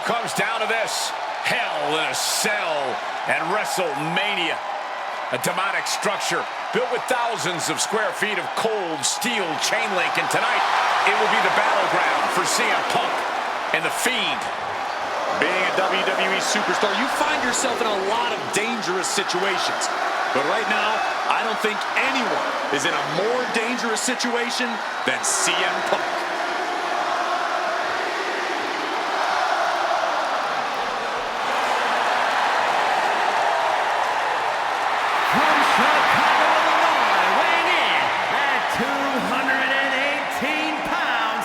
comes down to this. Hell in a Cell and WrestleMania. A demonic structure built with thousands of square feet of cold steel chain link. And tonight, it will be the battleground for CM Punk and the Fiend. Being a WWE superstar, you find yourself in a lot of dangerous situations. But right now, I don't think anyone is in a more dangerous situation than CM Punk. From Chicago, Illinois, weighing in at 218 pounds,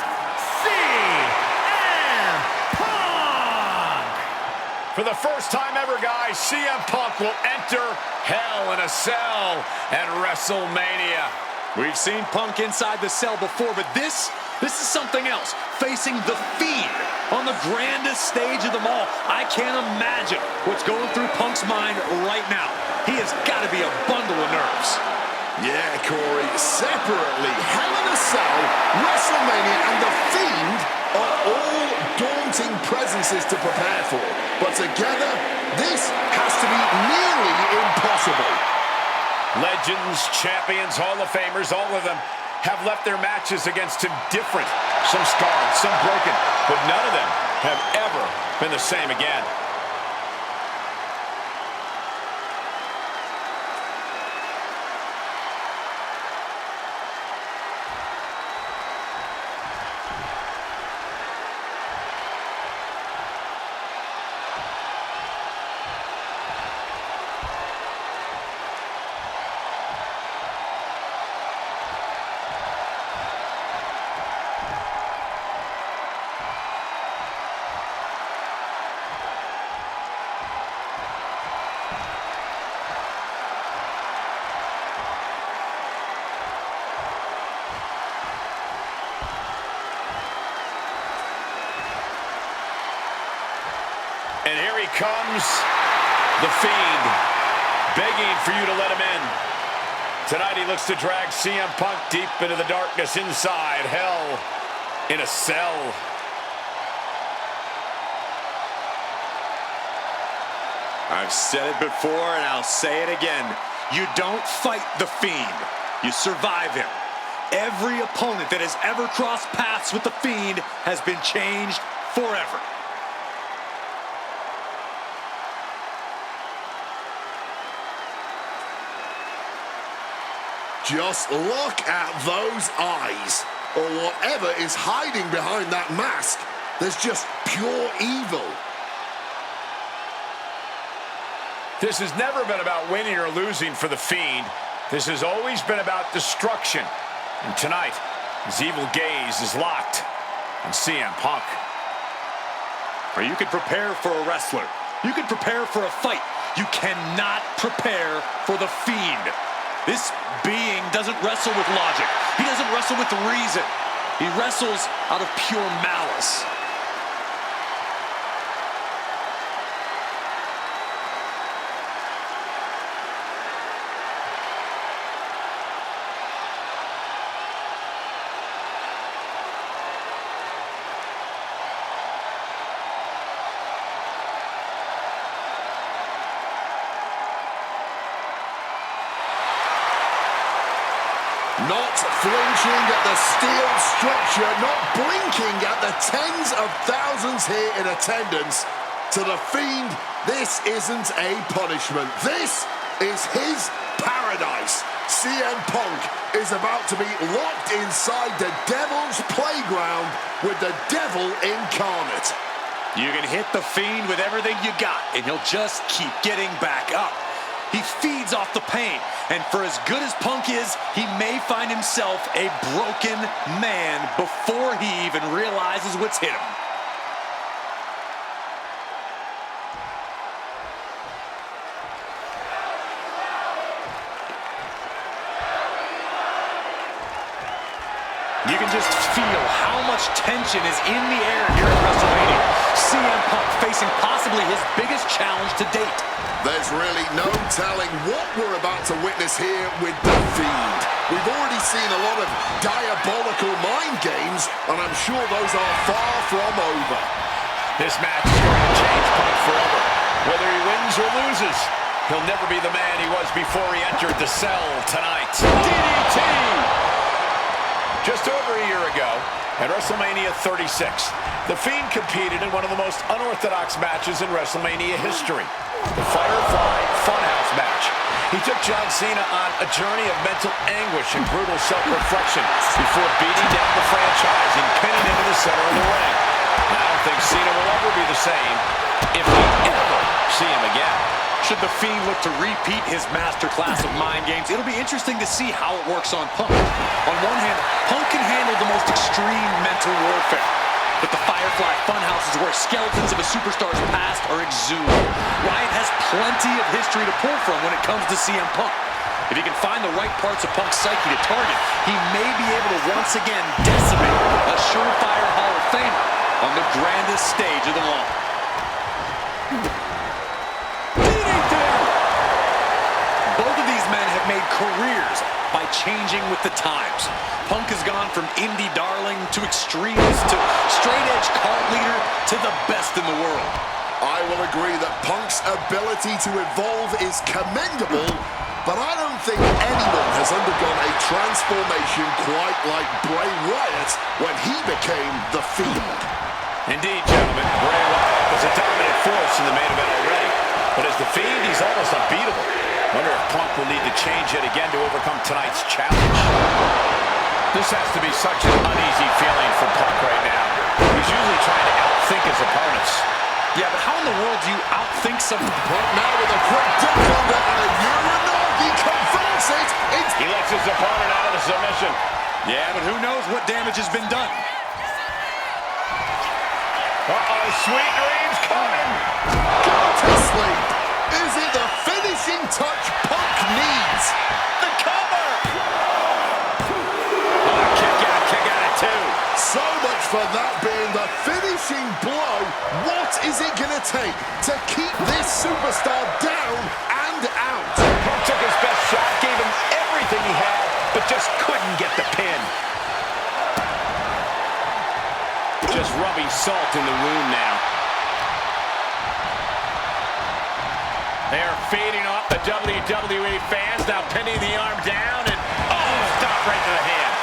CM Punk! For the first time ever, guys, CM Punk will enter Hell in a Cell at WrestleMania. We've seen Punk inside the cell before, but this is something else. Facing the Fiend on the grandest stage of them all. I can't imagine what's going through Punk's mind right now. He has got to be a bundle of nerves. Yeah, Corey, separately, Hell in a Cell, WrestleMania, and The Fiend are all daunting presences to prepare for. But together, this has to be nearly impossible. Legends, champions, Hall of Famers, all of them have left their matches against him different. Some scarred, some broken, but none of them have ever been the same again. And here he comes, the Fiend, begging for you to let him in. Tonight he looks to drag CM Punk deep into the darkness inside Hell in a Cell. I've said it before and I'll say it again. You don't fight the Fiend. You survive him. Every opponent that has ever crossed paths with the Fiend has been changed forever. Just look at those eyes, or whatever is hiding behind that mask. There's just pure evil. This has never been about winning or losing for the Fiend. This has always been about destruction. And tonight, his evil gaze is locked on CM Punk. Or you can prepare for a wrestler. You can prepare for a fight. You cannot prepare for the Fiend. This being doesn't wrestle with logic. He doesn't wrestle with reason. He wrestles out of pure malice. Not flinching at the steel structure, not blinking at the tens of thousands here in attendance. To the Fiend, this isn't a punishment. This is his paradise. CM Punk is about to be locked inside the Devil's playground with the Devil incarnate. You can hit the Fiend with everything you got, and he'll just keep getting back up. He feeds off the pain, and for as good as Punk is, he may find himself a broken man before he even realizes what's hit him. You can just feel how much tension is in the air here at WrestleMania. CM Punk facing possibly his biggest challenge to date. There's really no telling what we're about to witness here with the Fiend. We've already seen a lot of diabolical mind games, and I'm sure those are far from over. This match is going to change Punk forever. Whether he wins or loses, he'll never be the man he was before he entered the cell tonight. DDT! Just over a year ago, at WrestleMania 36, The Fiend competed in one of the most unorthodox matches in WrestleMania history, the Firefly Funhouse match. He took John Cena on a journey of mental anguish and brutal self-reflection before beating down the franchise and pinning him to the center of the ring. I don't think Cena will ever be the same if we ever see him again. Should The Fiend look to repeat his masterclass of mind games, it'll be interesting to see how it works on Punk. On one hand, Punk can handle the most extreme mental warfare, but the Firefly Funhouse is where skeletons of a superstar's past are exhumed. Wyatt has plenty of history to pull from when it comes to CM Punk. If he can find the right parts of Punk's psyche to target, he may be able to once again decimate a surefire Hall of Famer on the grandest stage of them all. Both of these men have made careers by changing with the times. Punk has gone from indie darling to extremist to straight-edge cult leader to the best in the world. I will agree that Punk's ability to evolve is commendable, but I don't think anyone has undergone a transformation quite like Bray Wyatt when he became the Fiend. Indeed, gentlemen, Bray Wyatt was a dominant force in the main event already, but as the Fiend, he's almost unbeatable. Wonder if Punk will need to change it again to overcome tonight's challenge. This has to be such an uneasy feeling for Punk right now. He's usually trying to outthink his opponents. Yeah, but how in the world do you outthink someone? Punk now with a quick duck under and a Uranagi converts it. He lets his opponent out of the submission. Yeah, but who knows what damage has been done. Uh-oh, sweet dreams coming. Go to sleep. Is it the finishing touch Punk needs? The cover! Oh, kick out of two. So much for that being the finishing blow. What is it going to take to keep this superstar down and out? Punk took his best shot, gave him everything he had, but just couldn't get the pin. Just rubbing salt in the wound now. They're feeding off the WWE fans, now pinning the arm down, and stop right to the hand.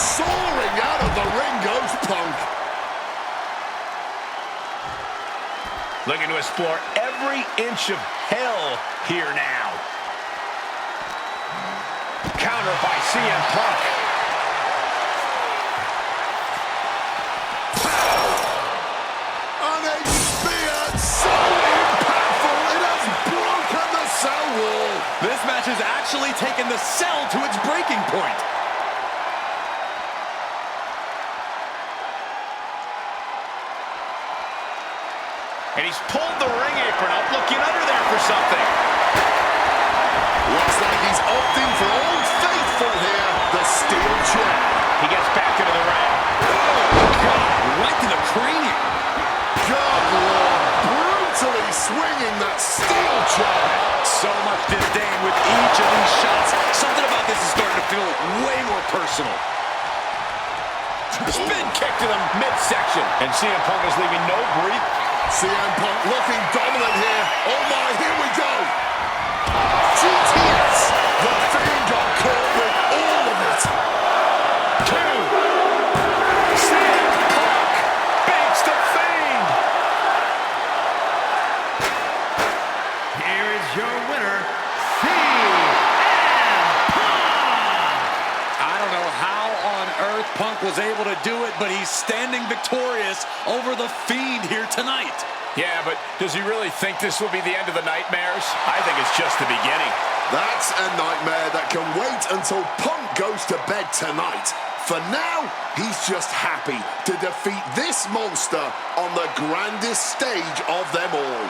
Soaring out of the ring goes Punk. Looking to explore every inch of hell here now. Counter by CM Punk. And a spear so impactful it has broken the cell wall. This match has actually taken the cell to its breaking point. And he's pulled the ring apron up, looking under there for something. Looks like he's opting for Old Faithful here, the steel chair. He gets back into the ring. Right to the cranium. God, Lord, brutally swinging that steel chair. So much disdain with each of these shots. Something about this is starting to feel way more personal. Spin kick to the midsection. And CM Punk is leaving no breath. CM Punk looking dominant here. Oh my, here we go. GTS. The Fiend got caught with all of it. Two. CM Punk beats the Fiend. Here is your winner, CM Punk. I don't know how on earth Punk was able to do it, but he's standing victorious over the Fiend here tonight. Yeah, but does he really think this will be the end of the nightmares? I think it's just the beginning. That's a nightmare that can wait until Punk goes to bed tonight. For now, he's just happy to defeat this monster on the grandest stage of them all.